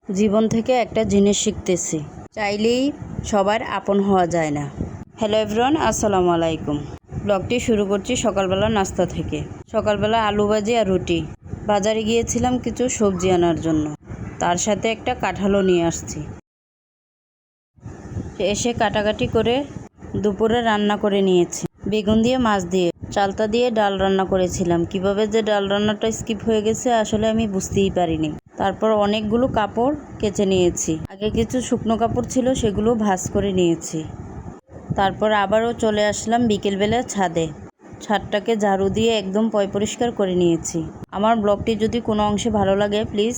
জীবন থেকে একটা জিনিস শিখতেছি, চাইলেই সবার আপন হওয়া যায় না। হ্যালো এভরিওয়ান, আসসালামু আলাইকুম। ব্লগটি শুরু করছি সকালবেলা নাস্তা থেকে। সকালবেলা আলু ভাজি আর রুটি। বাজারে গিয়েছিলাম কিছু সবজি আনার জন্য, তার সাথে একটা কাঁঠালও নিয়ে আসছি। এসে কাটাকাটি করে দুপুরে রান্না করে নিয়েছি। বেগুন দিয়ে মাছ দিয়ে চালতা দিয়ে ডাল রান্না করেছিলাম। কিভাবে যে ডাল রান্নাটা স্কিপ হয়ে গেছে আসলে আমি বুঝতেই পারিনি। তারপর অনেকগুলো কাপড় কেচে নিয়েছি। আগে কিছু শুকনো কাপড় ছিল, সেগুলো ভাঁজ করে নিয়েছি। তারপর আবারও চলে আসলাম বিকেলবেলা ছাদে। ছাদটাকে ঝাড়ু দিয়ে একদম পরিষ্কার করে নিয়েছি। আমার ব্লগটি যদি কোনো অংশে ভালো লাগে প্লিজ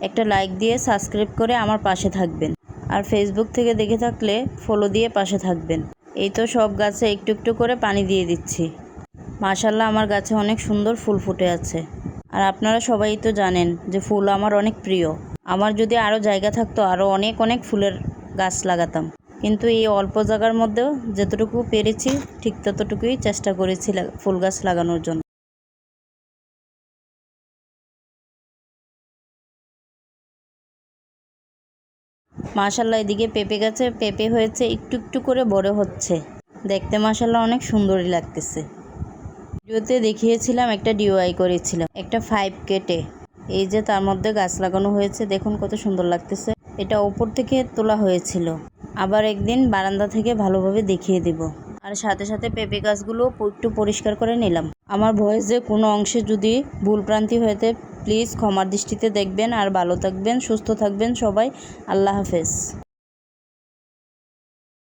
একটা লাইক দিয়ে সাবস্ক্রাইব করে আমার পাশে থাকবেন। আর ফেসবুক থেকে দেখে থাকলে ফলো দিয়ে পাশে থাকবেন। এই তো সব গাছে একটু একটু করে পানি দিয়ে দিচ্ছি। মাশাআল্লাহ, আমার গাছে অনেক সুন্দর ফুল ফুটে আছে। আর আপনারা সবাই তো জানেন যে ফুল আমার অনেক প্রিয়। আমার যদি আরও জায়গা থাকতো আরও অনেক অনেক ফুলের গাছ লাগাতাম, কিন্তু এই অল্প জায়গার মধ্যেও যতটুকু পেরেছি ঠিক ততটুকুই চেষ্টা করেছি ফুল গাছ লাগানোর জন্য। মাশাআল্লাহ, এদিকে পেঁপে গাছে পেঁপে হয়েছে, একটু একটু করে বড় হচ্ছে। দেখতে মাশাআল্লাহ অনেক সুন্দরই লাগতেছে। ভিডিওতে দেখিয়েছিলাম একটা ডিওয়াই করেছিলাম, একটা 5 কেটে। এই যে তার মধ্যে গাছ লাগানো হয়েছে, দেখুন কত সুন্দর লাগতেছে। এটা ওপর থেকে তোলা হয়েছিল। আবার একদিন বারান্দা থেকে ভালোভাবে দেখিয়ে দেব। আর সাথে সাথে পেঁপে গাছগুলো একটু পরিষ্কার করে নিলাম। আমার ভয়েসে কোনো অংশে যদি ভুলভ্রান্তি হয়েছে প্লিজ ক্ষমার দৃষ্টিতে দেখবেন। আর ভালো থাকবেন, সুস্থ থাকবেন সবাই। আল্লাহ হাফেজ।